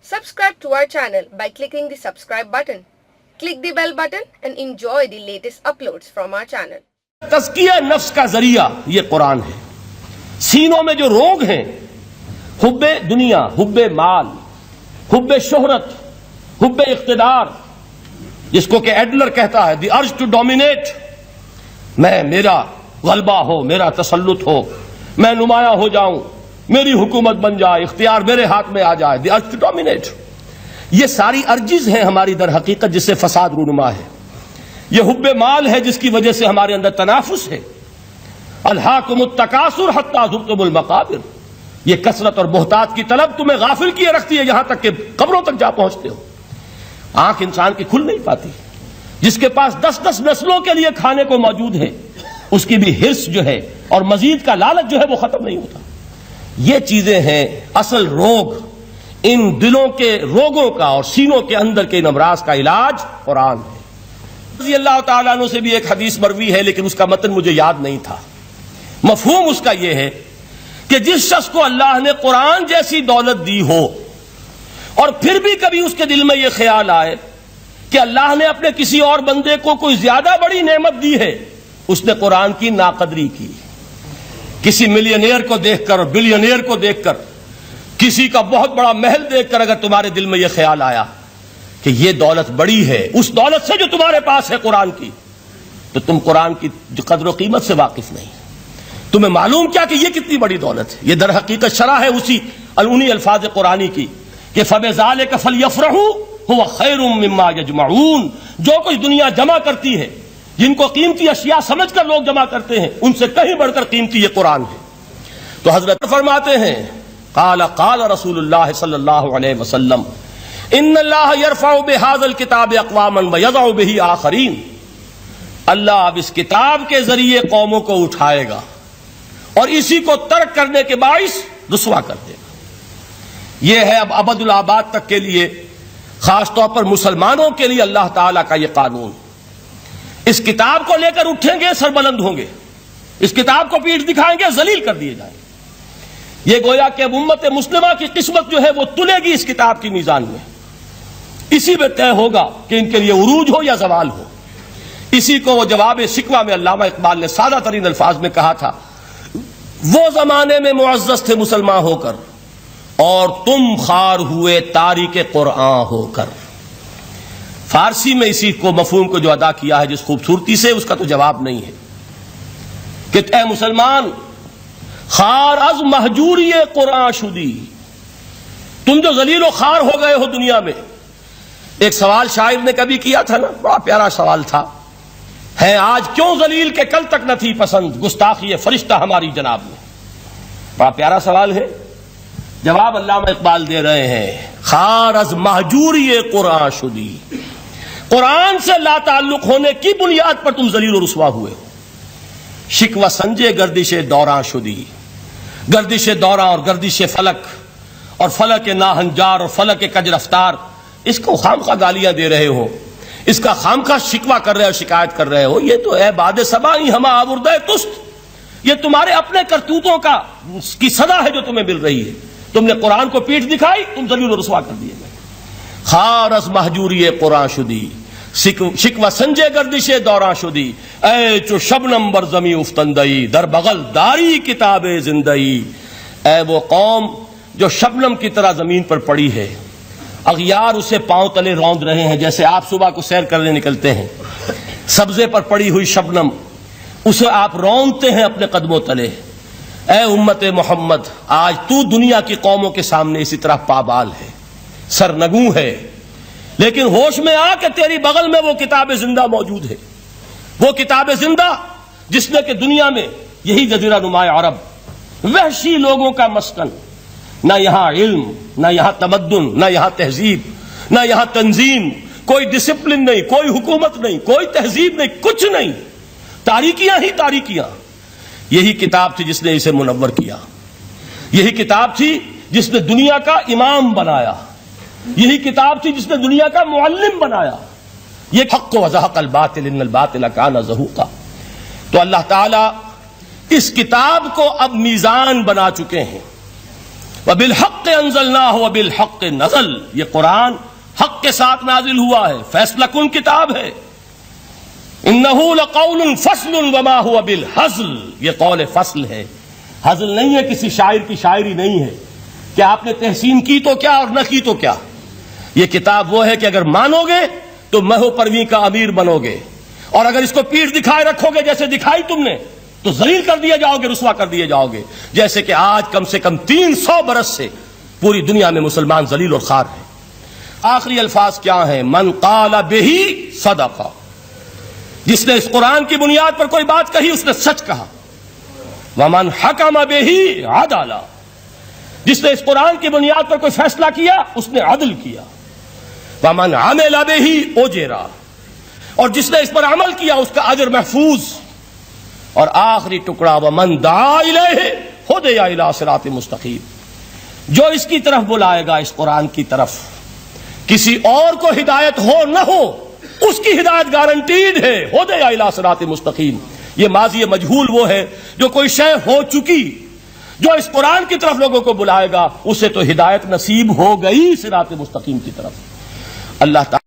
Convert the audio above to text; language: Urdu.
Subscribe to our channel by clicking the subscribe button. Click the bell button and enjoy the latest uploads from our channel. تزکیہ نفس کا ذریعہ یہ قرآن ہے. سینوں میں جو روگ ہیں، حب دنیا، حب مال، حب شہرت، حب اقتدار، جس کو کہ ایڈلر کہتا ہے دی ارج ٹو ڈومینیٹ، میرا غلبہ ہو، میرا تسلط ہو، میں نمایاں ہو جاؤں، میری حکومت بن جائے، اختیار میرے ہاتھ میں آ جائے، دی ارج ٹو ڈومینیٹ. یہ ساری ارجز ہیں ہماری در حقیقت جس سے فساد رونما ہے. یہ حب مال ہے جس کی وجہ سے ہمارے اندر تنافس ہے. الہاکم التکاثر حتی زرتم المقابر. یہ کثرت اور بہتات کی طلب تمہیں غافل کیے رکھتی ہے یہاں تک کہ قبروں تک جا پہنچتے ہو. آنکھ انسان کی کھل نہیں پاتی. جس کے پاس 10 نسلوں کے لیے کھانے کو موجود ہے، اس کی بھی حرص جو ہے اور مزید کا لالچ جو ہے وہ ختم نہیں ہوتا. یہ چیزیں ہیں اصل روگ. ان دلوں کے روگوں کا اور سینوں کے اندر کے ان امراض کا علاج قرآن ہے. رضی اللہ تعالیٰ عنہ سے بھی ایک حدیث مروی ہے، لیکن اس کا متن مجھے یاد نہیں تھا. مفہوم اس کا یہ ہے کہ جس شخص کو اللہ نے قرآن جیسی دولت دی ہو اور پھر بھی کبھی اس کے دل میں یہ خیال آئے کہ اللہ نے اپنے کسی اور بندے کو کوئی زیادہ بڑی نعمت دی ہے، اس نے قرآن کی ناقدری کی. کسی ملینئر کو دیکھ کر اور بلینئر کو دیکھ کر، کسی کا بہت بڑا محل دیکھ کر اگر تمہارے دل میں یہ خیال آیا کہ یہ دولت بڑی ہے اس دولت سے جو تمہارے پاس ہے قرآن کی، تو تم قرآن کی قدر و قیمت سے واقف نہیں. تمہیں معلوم کیا کہ یہ کتنی بڑی دولت ہے. یہ در حقیقت شرح ہے انہی الفاظ قرآنی کی کہ فَبِذَلِكَ فَلْيَفْرَحُوا هُوَ خَيْرٌ مِّمَّا يَجْمَعُونَ. جو کچھ دنیا جمع کرتی ہے، جن کو قیمتی اشیاء سمجھ کر لوگ جمع کرتے ہیں، ان سے کہیں بڑھ کر قیمتی یہ قرآن ہے. تو حضرت فرماتے ہیں قال رسول اللہ صلی اللہ علیہ وسلم ان اللہ یرفع بہذا الکتاب اقواما ویضع بہ آخرین. اللہ اب اس کتاب کے ذریعے قوموں کو اٹھائے گا اور اسی کو ترک کرنے کے باعث رسوا کر دے گا. یہ ہے اب ابد الآباد تک کے لیے، خاص طور پر مسلمانوں کے لیے اللہ تعالیٰ کا یہ قانون. اس کتاب کو لے کر اٹھیں گے سربلند ہوں گے، اس کتاب کو پیٹھ دکھائیں گے ذلیل کر دیے جائیں گے. یہ گویا کہ اب امت مسلمہ کی قسمت جو ہے وہ تلے گی اس کتاب کی میزان میں. اسی میں طے ہوگا کہ ان کے لیے عروج ہو یا زوال ہو. اسی کو وہ جواب شکوہ میں علامہ اقبال نے سادہ ترین الفاظ میں کہا تھا، وہ زمانے میں معزز تھے مسلمان ہو کر اور تم خار ہوئے تاریک قرآن ہو کر. فارسی میں اسی کو مفہوم کو جو ادا کیا ہے جس خوبصورتی سے، اس کا تو جواب نہیں ہے کہ اے مسلمان خار از مہجوری قرآن شدی، تم جو ذلیل و خار ہو گئے ہو دنیا میں. ایک سوال شاعر نے کبھی کیا تھا نا، بڑا پیارا سوال تھا، ہے آج کیوں ذلیل کہ کل تک نہ تھی پسند گستاخی فرشتہ ہماری جناب میں. بڑا پیارا سوال ہے. جواب علامہ اقبال دے رہے ہیں، خار از مہجوری قرآن شدی، قرآن سے لا تعلق ہونے کی بنیاد پر تم ذلیل و رسوا ہوئے ہو. شکوہ سنجے گردش دوراں شدی، گردش دوراں اور گردش فلک اور فلک ناہنجار اور فلک کج رفتار، اس کو خامخواہ گالیاں دے رہے ہو، اس کا خامخواہ شکوہ کر رہے ہو، شکایت کر رہے ہو. یہ تو اے باد صبائی ہما آوردہ تست، یہ تمہارے اپنے کرتوتوں کی صدا ہے جو تمہیں مل رہی ہے. تم نے قرآن کو پیٹھ دکھائی، تم ذلیل و رسوا کر دیے گئے. خار از مہجوری قرآن شدی، شکوہ سنجے گردش دوراں شدی، اے چو شبنم بر زمیں افتندئی در بغل داری کتاب زندئی. اے وہ قوم جو شبنم کی طرح زمین پر پڑی ہے، اغیار اسے پاؤں تلے روند رہے ہیں. جیسے آپ صبح کو سیر کرنے نکلتے ہیں، سبزے پر پڑی ہوئی شبنم اسے آپ روندتے ہیں اپنے قدموں تلے. اے امت محمد، آج تو دنیا کی قوموں کے سامنے اسی طرح پابال ہے، سرنگوں ہے، لیکن ہوش میں آ کہ تیری بغل میں وہ کتاب زندہ موجود ہے. وہ کتاب زندہ جس نے کہ دنیا میں یہی جزیرہ نما عرب، وحشی لوگوں کا مسکن، نہ یہاں علم، نہ یہاں تمدن، نہ یہاں تہذیب، نہ یہاں تنظیم، کوئی ڈسپلن نہیں، کوئی حکومت نہیں، کوئی تہذیب نہیں، کچھ نہیں، تاریکیاں ہی تاریکیاں. یہی کتاب تھی جس نے اسے منور کیا. یہی کتاب تھی جس نے دنیا کا امام بنایا. یہی کتاب تھی جس نے دنیا کا معلم بنایا. یہ حق و زحق الباطل ان الباطل کان زہوقا. تو اللہ تعالی اس کتاب کو اب میزان بنا چکے ہیں. وبالحق انزلناہ وبالحق نزل، یہ قرآن حق کے ساتھ نازل ہوا ہے، فیصلہ کن کتاب ہے۔ انہ لقول فصل وما هو بالہزل، یہ قول فصل ہے، ہزل نہیں ہے، کسی شاعر کی شاعری نہیں ہے کہ آپ نے تحسین کی تو کیا اور نہ کی تو کیا۔ یہ کتاب وہ ہے کہ اگر مانو گے تو مہو پرویں کا امیر بنو گے، اور اگر اس کو پیٹھ دکھائے رکھو گے جیسے دکھائی تم نے تو ذلیل کر دیے جاؤ گے، رسوا کر دیے جاؤ گے، جیسے کہ آج کم سے کم 300 برس سے پوری دنیا میں مسلمان ذلیل اور خوار ہیں۔ آخری الفاظ کیا ہیں؟ من قال بہ صدق، جس نے اس قرآن کی بنیاد پر کوئی بات کہی اس نے سچ کہا۔ ومن حکم بہ عدل، جس نے اس قرآن کی بنیاد پر کوئی فیصلہ کیا اس نے عدل کیا۔ ومن عمل بہ اجر، اور جس نے اس پر عمل کیا اس کا اجر محفوظ۔ اور آخری ٹکڑا ومن دعا الیہ ہدی الی صراط مستقیم، جو اس کی طرف بلائے گا، اس قرآن کی طرف، کسی اور کو ہدایت ہو نہ ہو اس کی ہدایت گارنٹیڈ ہے، ہدی الی صراط مستقیم۔ یہ ماضی مجہول وہ ہے جو کوئی شے ہو چکی، جو اس قرآن کی طرف لوگوں کو بلائے گا اسے تو ہدایت نصیب ہو گئی صراط مستقیم کی طرف۔ اللہ تعالی